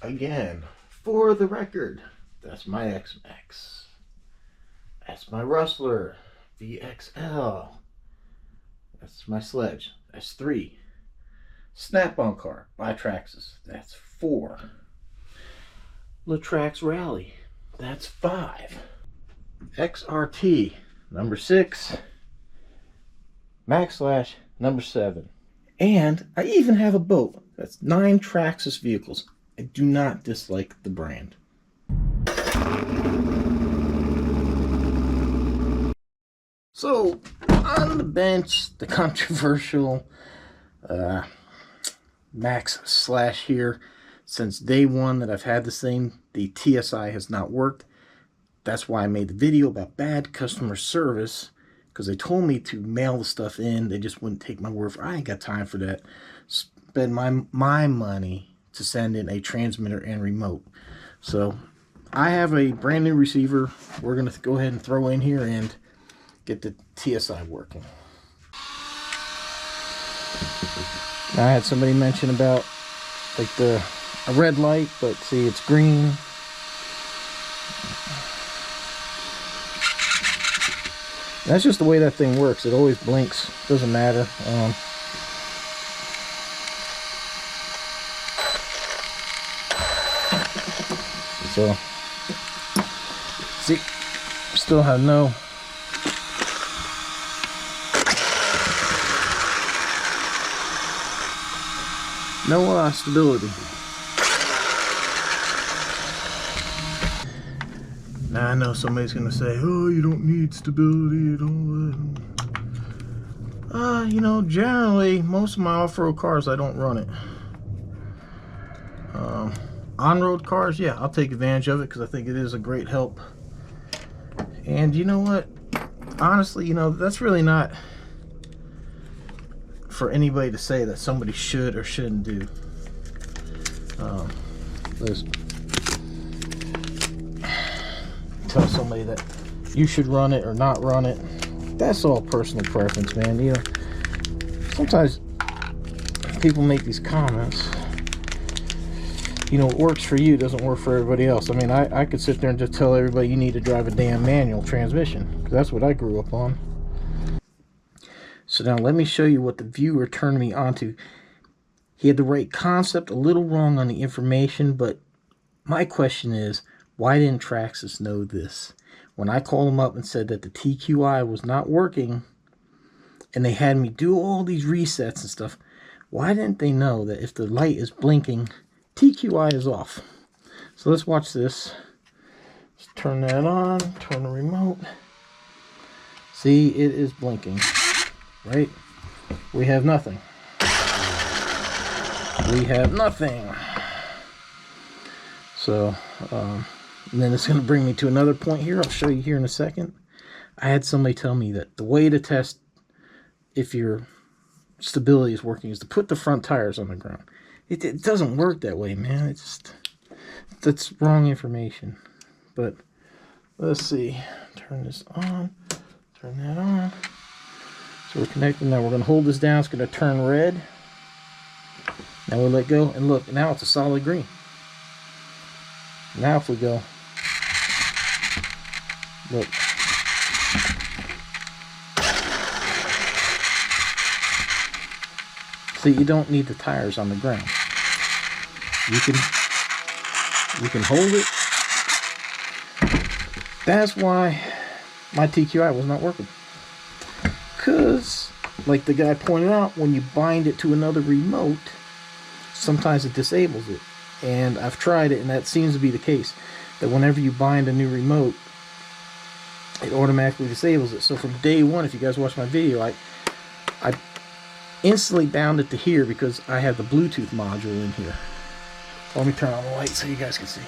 again, for the record, that's my X-Max. That's my Rustler VXL. That's my Sledge. That's 3. Snap-on car by Traxxas. That's 4. Traxxas Rally. That's 5. XRT number 6. Max Slash number 7. And I even have a boat. That's 9 Traxxas vehicles. I do not dislike the brand. So, on the bench, the controversial Max Slash here. Since day one that I've had this thing, the TSI has not worked. That's why I made the video about bad customer service, because they told me to mail the stuff in. They just wouldn't take my word for it. I ain't got time for that. Spend my money to send in a transmitter and remote. So I have a brand new receiver we're going to go ahead and throw in here and get the TSI working. Now, I had somebody mention about like a red light, but see, it's green. That's just the way that thing works. It always blinks. Doesn't matter. So, see, still have no stability. Now I know somebody's gonna say, "Oh, you don't need stability. You don't." You know, generally, most of my off-road cars, I don't run it. On-road cars, yeah, I'll take advantage of it because I think it is a great help. And you know what? Honestly, you know, that's really not for anybody to say that somebody should or shouldn't do. Tell somebody that you should run it or not run it. That's all personal preference, man. You know, sometimes people make these comments. You know, what works for you doesn't work for everybody else. I mean, I could sit there and just tell everybody you need to drive a damn manual transmission, because that's what I grew up on. So now let me show you what the viewer turned me onto. He had the right concept, a little wrong on the information, but my question is, why didn't Traxxas know this? When I called them up and said that the TQI was not working, and they had me do all these resets and stuff, why didn't they know that if the light is blinking, TQI is off? So let's watch this. Let's turn that on, turn the remote. See, it is blinking, right? We have nothing. We have nothing. So, and then it's going to bring me to another point here. I'll show you here in a second. I had somebody tell me that the way to test if your stability is working is to put the front tires on the ground. It doesn't work that way, man. It's just, that's wrong information. But let's see. Turn this on. Turn that on. So we're connecting. Now we're going to hold this down. It's going to turn red. Now we'll let go. And look, now it's a solid green. Now if we go, look. See, you don't need the tires on the ground. You can hold it. That's why my TQI was not working. Because, like the guy pointed out, when you bind it to another remote, sometimes it disables it. And I've tried it, and that seems to be the case. That whenever you bind a new remote, it automatically disables it. So from day one, if you guys watch my video, I instantly bound it to here because I have the Bluetooth module in here. Let me turn on the light so you guys can see.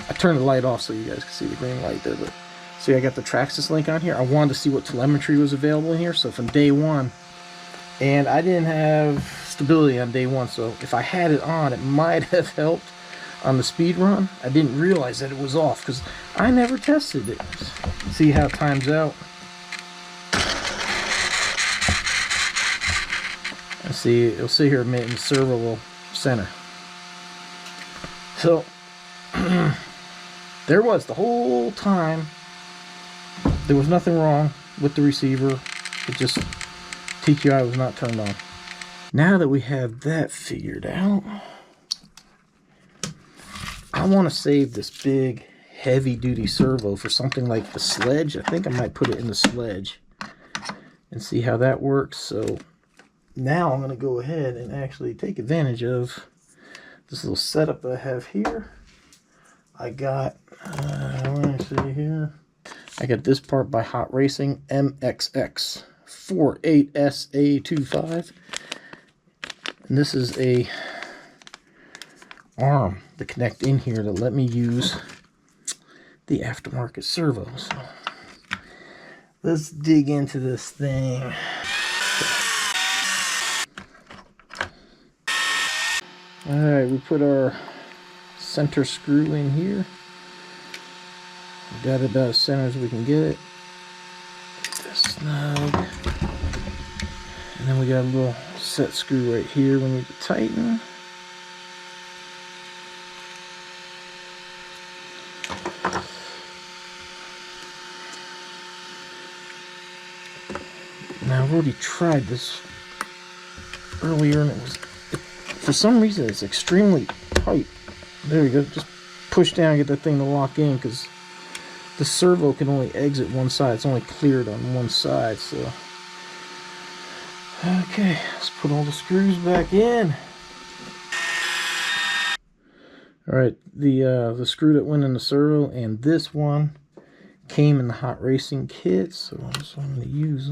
I turned the light off so you guys can see the green light there. But see, I got the Traxxas link on here. I wanted to see what telemetry was available in here. So from day one, and I didn't have stability on day one. So if I had it on, it might have helped on the speed run. I didn't realize that it was off because I never tested it. See how it times out. And see, you'll see here in the servo will center. So there was the whole time. There was nothing wrong with the receiver. It just TQI was not turned on. Now that we have that figured out, I want to save this big heavy duty servo for something like the sledge. I think I might put it in the sledge and see how that works. So now I'm going to go ahead and actually take advantage of this little setup that I have here. I got, let me see here. I got this part by Hot Racing, MXX 48SA25. And this is a arm to connect in here to let me use the aftermarket servo. So let's dig into this thing. Alright, we put our center screw in here. We got it about as center as we can get it. Get this snug. And then we got a little set screw right here we need to tighten. Now I've already tried this earlier and it was, for some reason it's extremely tight. There we go, just push down, get that thing to lock in, because the servo can only exit one side. It's only cleared on one side, so. Okay, let's put all the screws back in. Alright, the screw that went in the servo and this one came in the Hot Racing kit, so that's what I'm going to use.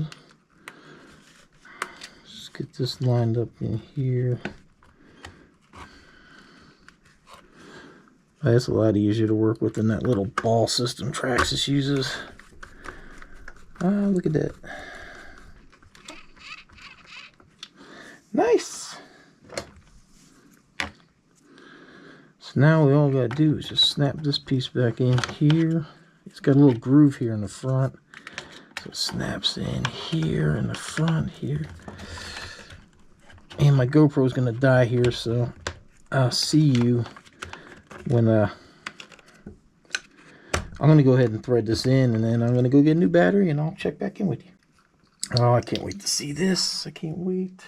Just get this lined up in here. That's a lot easier to work with than that little ball system Traxxas uses. Look at that. Nice! So now we all gotta do is just snap this piece back in here. It's got a little groove here in the front. So it snaps in here in the front here. And my GoPro is gonna die here, so I'll see you when I'm going to go ahead and thread this in, and then I'm going to go get a new battery and I'll check back in with you. Oh, I can't wait to see this. I can't wait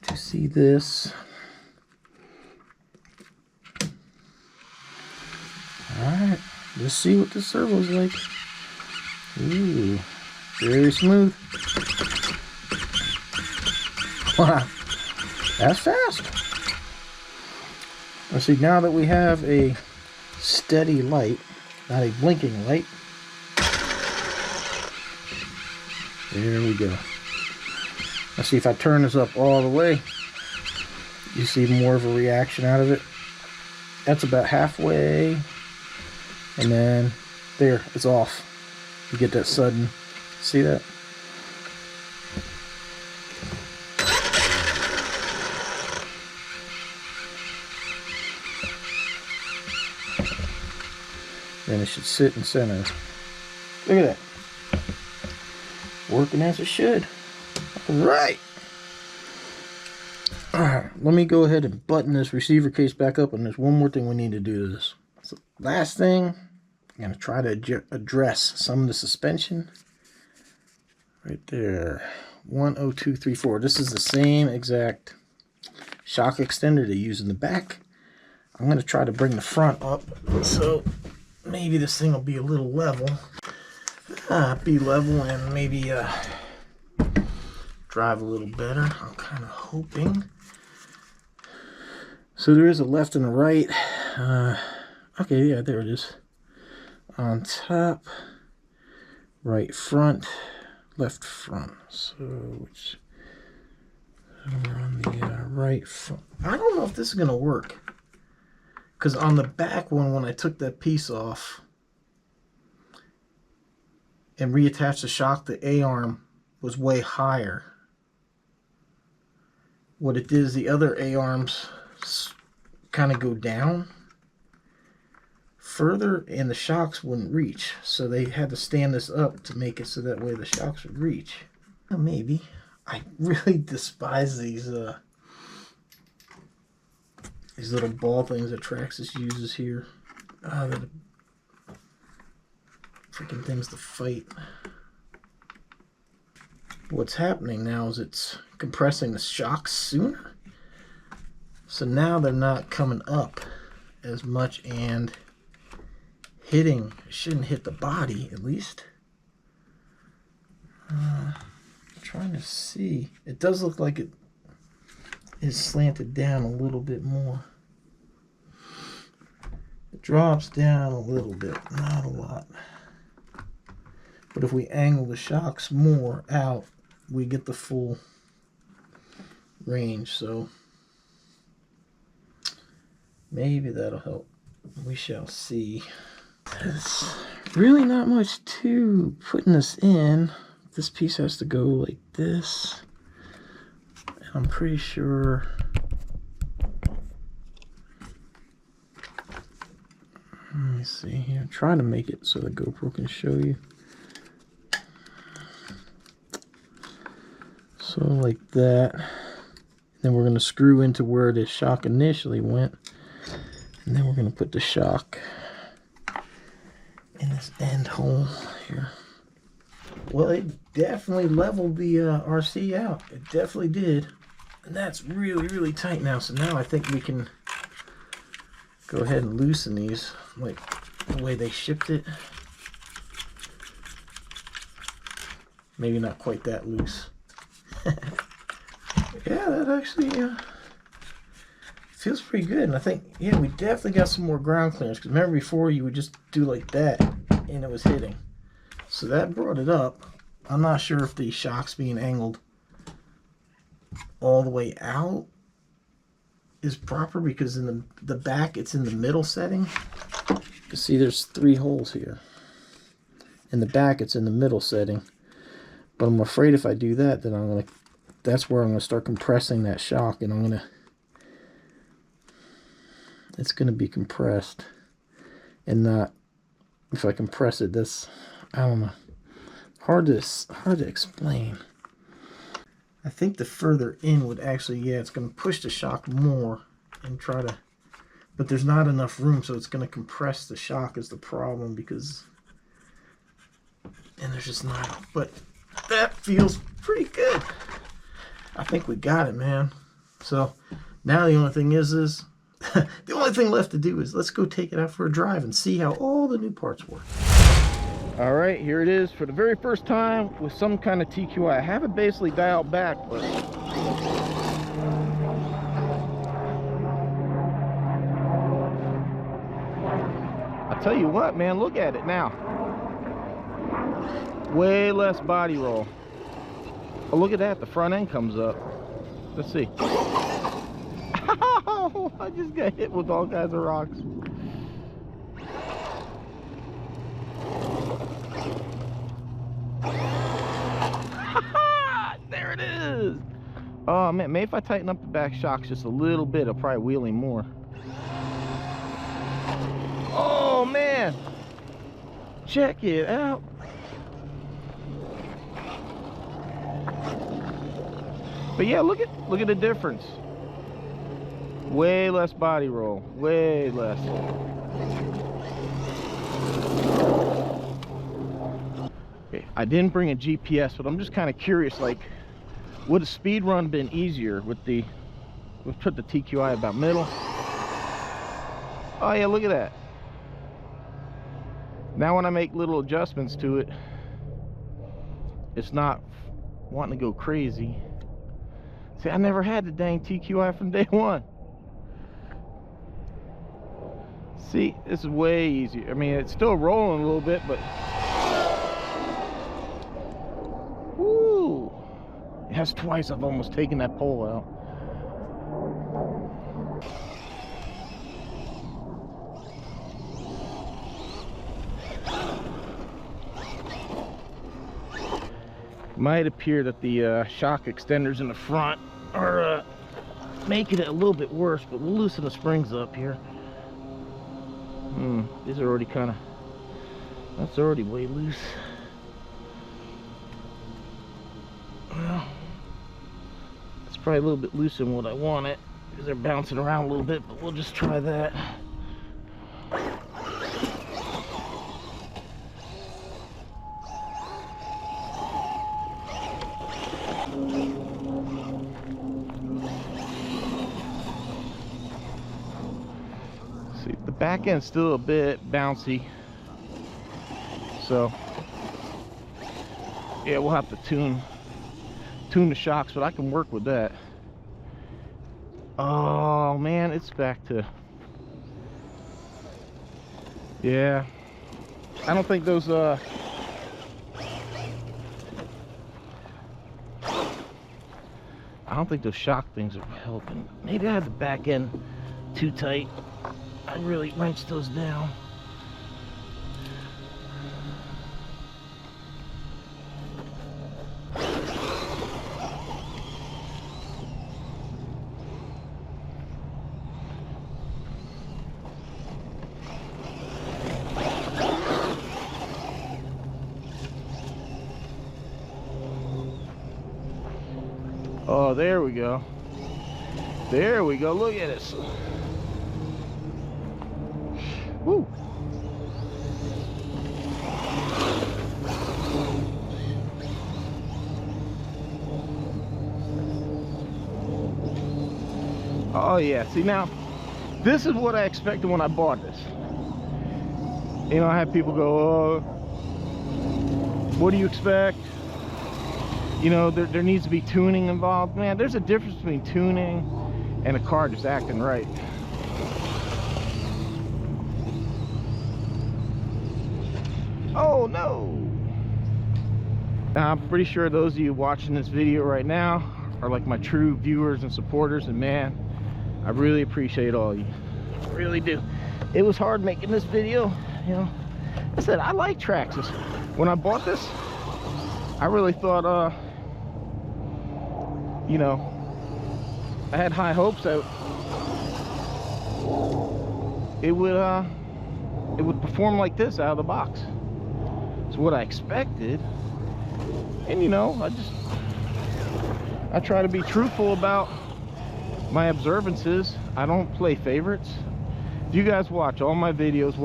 to see this. Alright, let's see what the servo's like. Ooh, very smooth. Wow, that's fast. Let's see, now that we have a steady light, not a blinking light, there we go. Let's see if I turn this up all the way, you see more of a reaction out of it. That's about halfway, and then there, it's off. You get that sudden, see that? Then it should sit in center. Look at that. Working as it should. Alright. Alright, let me go ahead and button this receiver case back up, and there's one more thing we need to do to this. So last thing, I'm going to try to address some of the suspension. Right there. 10234. This is the same exact shock extender they use in the back. I'm going to try to bring the front up, so maybe this thing will be a little level. Be level and maybe drive a little better. I'm kind of hoping. So there is a left and a right. Okay, yeah, there it is. On top, right front, left front. So which we're on the right front. I don't know if this is gonna work. Because on the back one, when I took that piece off and reattached the shock, the A-arm was way higher. What it did is the other A-arms kind of go down further and the shocks wouldn't reach. So they had to stand this up to make it so that way the shocks would reach. Well, maybe. I really despise these These little ball things that Traxxas uses here. The freaking things to fight. What's happening now is it's compressing the shocks sooner. So now they're not coming up as much and hitting. Shouldn't hit the body at least. I'm trying to see. It does look like it is slanted down a little bit more. It drops down a little bit, not a lot. But if we angle the shocks more out, we get the full range. So maybe that'll help. We shall see. There's really not much to putting this in. This piece has to go like this. And I'm pretty sure let me see here. I'm trying to make it so the GoPro can show you. So like that. Then we're going to screw into where the shock initially went. And then we're going to put the shock in this end hole here. Well, it definitely leveled the RC out. It definitely did. And that's really, really tight now. So now I think we can go ahead and loosen these like the way they shipped it. Maybe not quite that loose. Yeah, that actually feels pretty good. And I think, yeah, we definitely got some more ground clearance. Because remember before you would just do like that and it was hitting. So that brought it up. I'm not sure if the shock's being angled all the way out is proper, because in the back it's in the middle setting. You can see there's 3 holes here. In the back it's in the middle setting. But I'm afraid if I do that, then that's where I'm gonna start compressing that shock, and it's gonna be compressed and not, if I compress it, I don't know. Hard to explain. I think the further in would actually, yeah, it's going to push the shock more and try to, but there's not enough room, so it's going to compress the shock is the problem, because, and there's just not, but that feels pretty good. I think we got it, man. So now the only thing is the only thing left to do is let's go take it out for a drive and see how all the new parts work. All right, here it is for the very first time with some kind of TQI. I have it basically dialed back, but I'll tell you what, man, look at it now. Way less body roll. Oh, look at that, the front end comes up. Let's see. Ow, I just got hit with all kinds of rocks. There it is. Oh man, maybe if I tighten up the back shocks just a little bit, I'll probably wheel him more. Oh man, check it out. But yeah, look at the difference. Way less body roll, way less. Okay, I didn't bring a GPS, but I'm just kind of curious, like, would a speed run been easier with we'll put the TQI about middle. Oh yeah, look at that. Now when I make little adjustments to it, it's not wanting to go crazy. See, I never had the dang TQI from day one. See, this is way easier. I mean, it's still rolling a little bit, but woo! That's twice I've almost taken that pole out. Might appear that the shock extenders in the front are making it a little bit worse, but we'll loosen the springs up here. These are already kind of, that's already way loose. Well, it's probably a little bit looser than what I wanted. because they're bouncing around a little bit, but we'll just try that. See, the back end's still a bit bouncy, so yeah, we'll have to tune the shocks, but I can work with that. Oh man, it's back to, yeah, I don't think those I don't think those shock things are helping. Maybe I had the back end too tight. I really wrenched those down. Oh, there we go. There we go. Look at this. Woo. Oh yeah. See, now this is what I expected when I bought this. You know, I had people go, oh, what do you expect? You know, there needs to be tuning involved. Man, there's a difference between tuning and a car just acting right. Oh no! Now, I'm pretty sure those of you watching this video right now are like my true viewers and supporters, and man, I really appreciate all of you. I really do. It was hard making this video, you know. I said, I like Traxxas. When I bought this, I really thought, you know, I had high hopes that it would perform like this out of the box. It's what I expected, and you know, I try to be truthful about my observances. I don't play favorites. If you guys watch all my videos,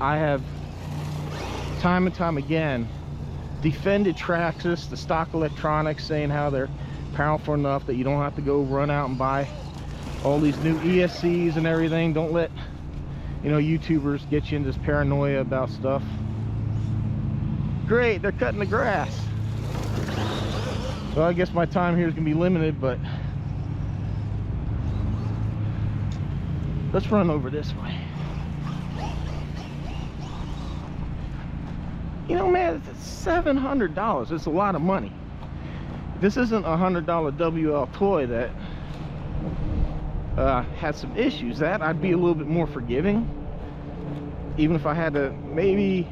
I have time and time again defended Traxxas, the stock electronics, saying how they're powerful enough that you don't have to go run out and buy all these new ESCs and everything. Don't let, you know, YouTubers get you into this paranoia about stuff. Great, they're cutting the grass. So I guess my time here is gonna be limited, but let's run over this way. You know, man, it's $700. It's a lot of money. This isn't a $100 WL toy that had some issues. That I'd be a little bit more forgiving, even if I had to maybe,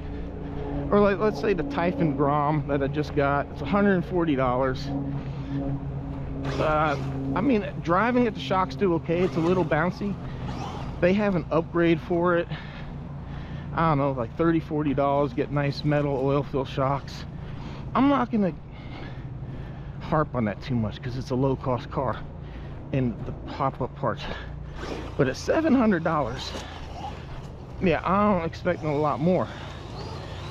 or like, let's say the Typhon Grom that I just got, it's $140. I mean, driving it, the shock's do okay. It's a little bouncy. They have an upgrade for it. I don't know, like $30, $40, get nice metal oil fill shocks. I'm not gonna harp on that too much because it's a low-cost car and the pop-up parts. But at $700, yeah, I don't expect a lot more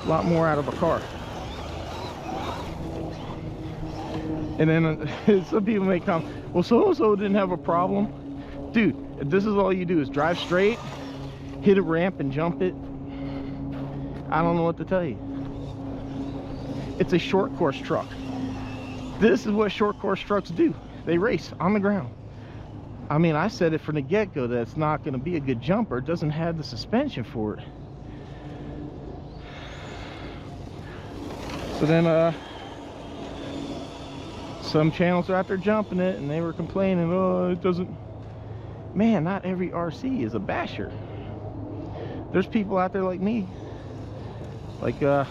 out of a car. And then some people may come, well, so-and-so didn't have a problem. Dude, if this is all you do is drive straight, hit a ramp and jump it, I don't know what to tell you. It's a short course truck. This is what short course trucks do. They race on the ground. I mean, I said it from the get-go that it's not going to be a good jumper. It doesn't have the suspension for it. So then some channels are out there jumping it, and they were complaining, oh, it doesn't. Man, not every RC is a basher. There's people out there like me, like our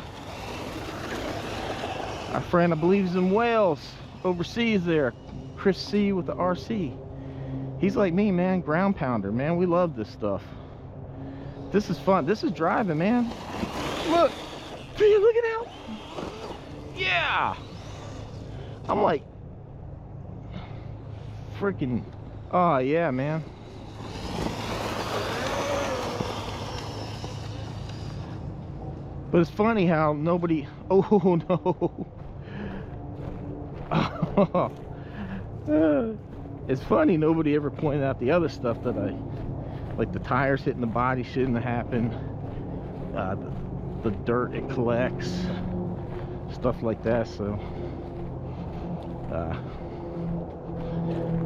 friend, I believe he's in Wales, overseas there, Chris C with the RC. He's like me, man, ground pounder, man. We love this stuff. This is fun. This is driving, man. Look, look it out. Yeah. I'm like freaking Oh yeah, man. But it's funny how nobody, oh no. It's funny nobody ever pointed out the other stuff that like the tires hitting the body shouldn't have happened. The dirt it collects, stuff like that. So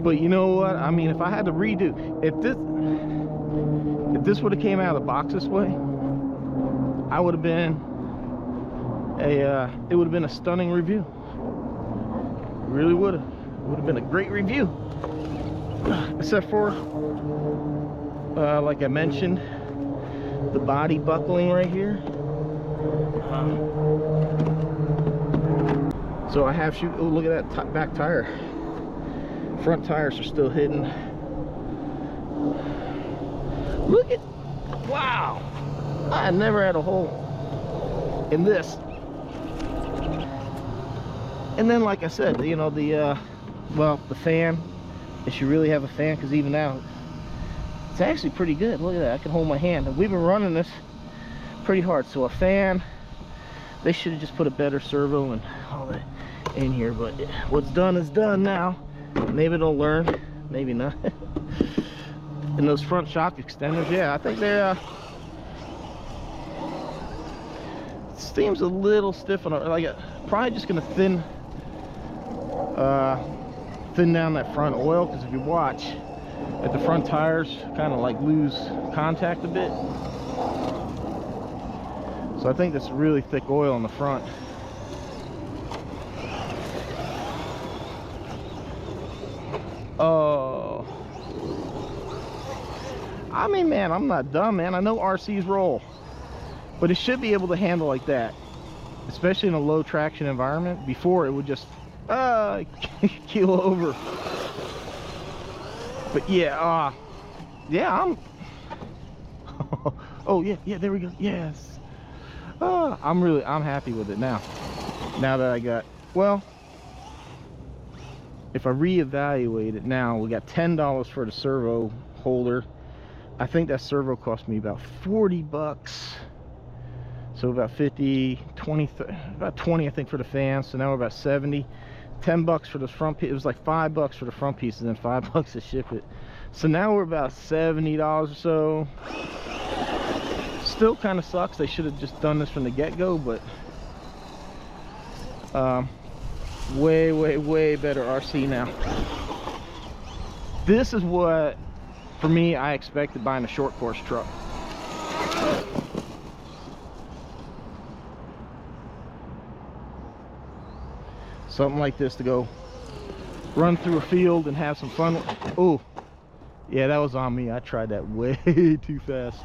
but you know what, I mean, if I had to redo, if this would have came out of the box this way, I would have been it would have been a stunning review. It really would have been a great review, except for like I mentioned, the body buckling right here. So I have shoot. Oh, look at that back tire. Front tires are still hidden. Look at, wow! I never had a hole in this. And then, like I said, you know, the well, the fan. If you really have a fan, because even now it's actually pretty good. Look at that, I can hold my hand, and we've been running this pretty hard. So a fan, they should have just put a better servo and all that in here, but what's done is done now. Maybe they'll learn, maybe not. And those front shock extenders, yeah, I think they're seems a little stiff on, like, probably just gonna thin down that front oil, because if you watch at the front tires, kind of like lose contact a bit. So I think that's really thick oil on the front. Oh, I mean, man, I'm not dumb, man. I know RCs roll, but it should be able to handle like that, especially in a low traction environment. Before, it would just keel over. But yeah, yeah, I'm oh yeah, there we go. Yes. I'm happy with it now that I got, well, if I reevaluate it now, we got $10 for the servo holder. I think that servo cost me about 40 bucks. So about 50, 20, about 20 I think for the fan. So now we're about 70. 10 bucks for the front piece. It was like 5 bucks for the front piece and then 5 bucks to ship it. So now we're about $70 or so. Still kind of sucks. They should have just done this from the get-go, but way better RC now. This is what, for me, I expected buying a short course truck. Something like this to go run through a field and have some fun. Oh yeah, that was on me. I tried that way too fast.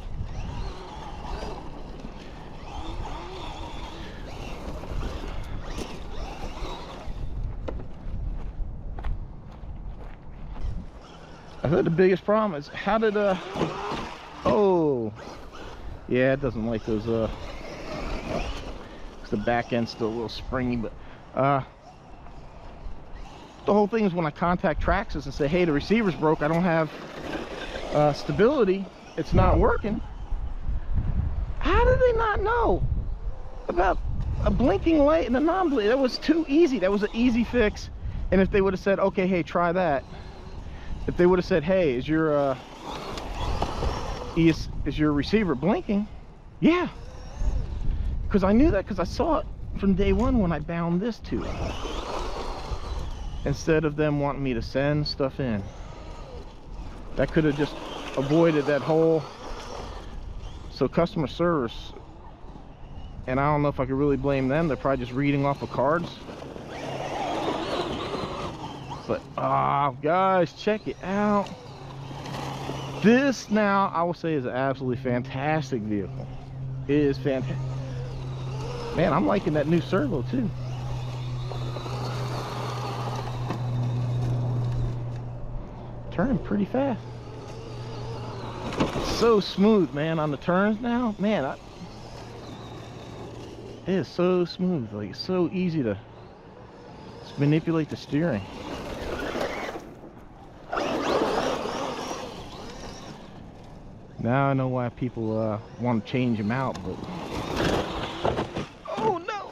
I think the biggest problem is how did oh yeah, it doesn't like those the back end's still a little springy, but the whole thing is when I contact Traxxas and say, hey, the receiver's broke, I don't have stability, it's not working. How did they not know about a blinking light and a non-blinking? That was too easy. That was an easy fix. And if they would have said, okay, hey, try that. If they would have said, hey, is your receiver blinking? Yeah, because I knew that, because I saw it from day one when I bound this to it, instead of them wanting me to send stuff in. That could have just avoided that whole. So customer service, and I don't know if I could really blame them, they're probably just reading off of cards. But guys, check it out. This now I will say is an absolutely fantastic vehicle. It is fantastic. Man, I'm liking that new servo too. Turning pretty fast. It's so smooth, man, on the turns now. Man, it is so smooth. Like, it's so easy to manipulate the steering. Now I know why people want to change them out, but oh no!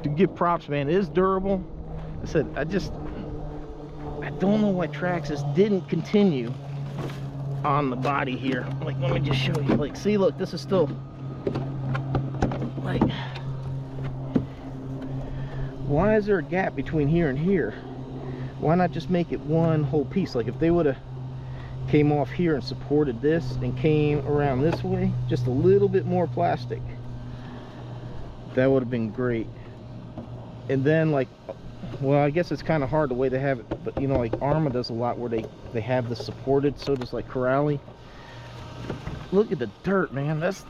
To give props, man, it is durable. I said, I don't know why Traxxas didn't continue on the body here. Like, let me just show you. Like, see, look, this is still like, why is there a gap between here and here? Why not just make it one whole piece? Like, if they would have came off here and supported this and came around this way, just a little bit more plastic, that would have been great. And then, like, well, I guess it's kind of hard the way they have it, but you know, like Arma does a lot where they have this supported, so does like Corrali. Look at the dirt, man. That's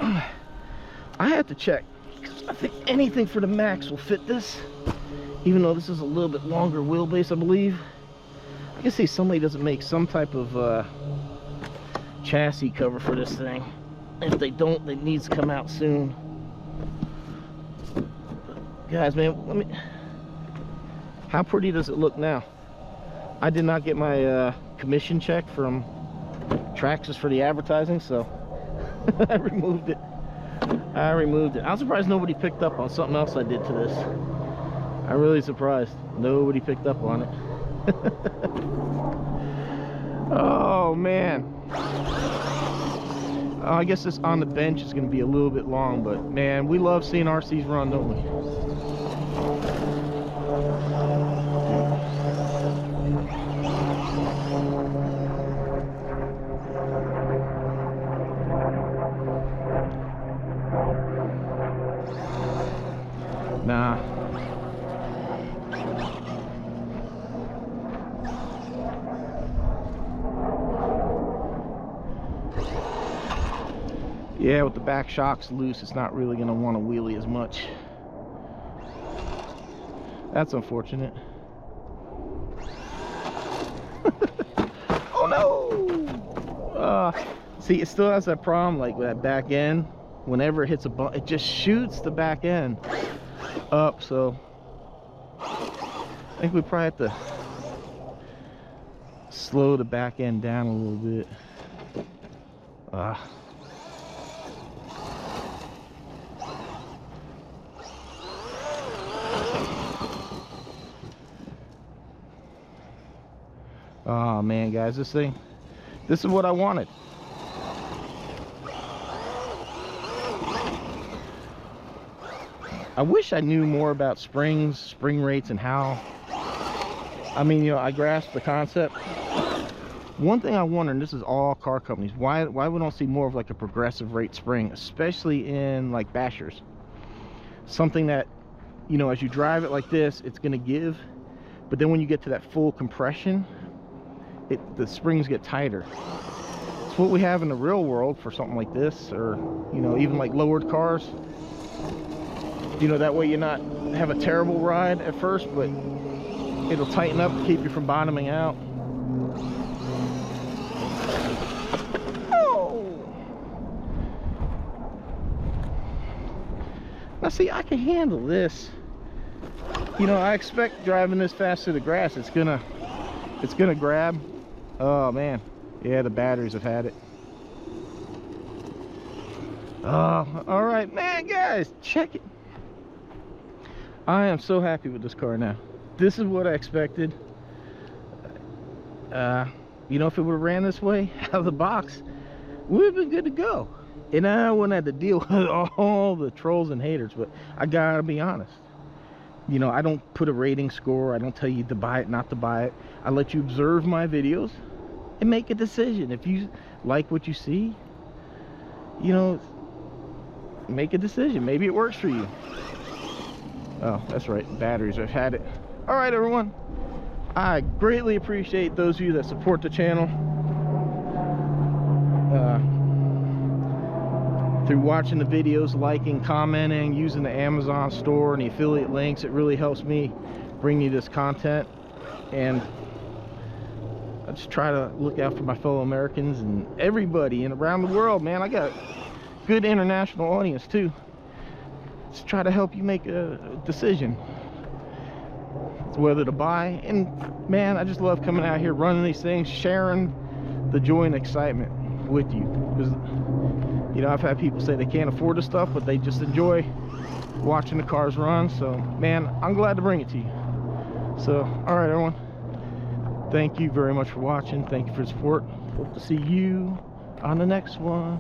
I have to check, because I think anything for the Max will fit this, even though this is a little bit longer wheelbase, I believe. I can see somebody doesn't make some type of chassis cover for this thing. If they don't, it needs to come out soon. Guys, man, how pretty does it look now? I did not get my commission check from Traxxas for the advertising, so I removed it. I'm surprised nobody picked up on something else I did to this. I'm really surprised nobody picked up on it. Oh man. I guess this on the bench is going to be a little bit long, but man, we love seeing RCs run, don't we? Nah. Yeah, with the back shocks loose, it's not really going to want to wheelie as much. That's unfortunate. Oh no! See, it still has that problem, like with that back end. Whenever it hits a bump, it just shoots the back end up. So I think we probably have to slow the back end down a little bit. Oh man, guys, this is what I wanted. I wish I knew more about springs, spring rates, and how. I mean, you know, I grasp the concept. One thing I wonder, and this is all car companies, why we don't see more of like a progressive rate spring, especially in like bashers. Something that, you know, as you drive it like this, it's gonna give, but then when you get to that full compression, the springs get tighter. It's what we have in the real world for something like this, or you know, even like lowered cars. You know, that way you're not have a terrible ride at first, but it'll tighten up to keep you from bottoming out. Oh! Now see, I can handle this. You know, I expect driving this fast through the grass, it's gonna grab. Oh man, yeah, the batteries have had it. Oh, all right, man, guys, check it. I am so happy with this car now. This is what I expected. You know, if it would have ran this way out of the box, we would have been good to go. And I wouldn't have to deal with all the trolls and haters, but I gotta be honest. You know, I don't put a rating score. I don't tell you to buy it, not to buy it. I let you observe my videos and make a decision. If you like what you see, you know, make a decision. Maybe it works for you. Oh, that's right, batteries, I've had it. All right, everyone, I greatly appreciate those of you that support the channel through watching the videos, liking, commenting, using the Amazon store and the affiliate links. It really helps me bring you this content, and I just try to look out for my fellow Americans and everybody and around the world, man. I got a good international audience too. Just try to help you make a decision. It's whether to buy. And man, I just love coming out here, running these things, sharing the joy and excitement with you. Because, you know, I've had people say they can't afford this stuff, but they just enjoy watching the cars run. So man, I'm glad to bring it to you. So all right, everyone, thank you very much for watching. Thank you for the support. Hope to see you on the next one.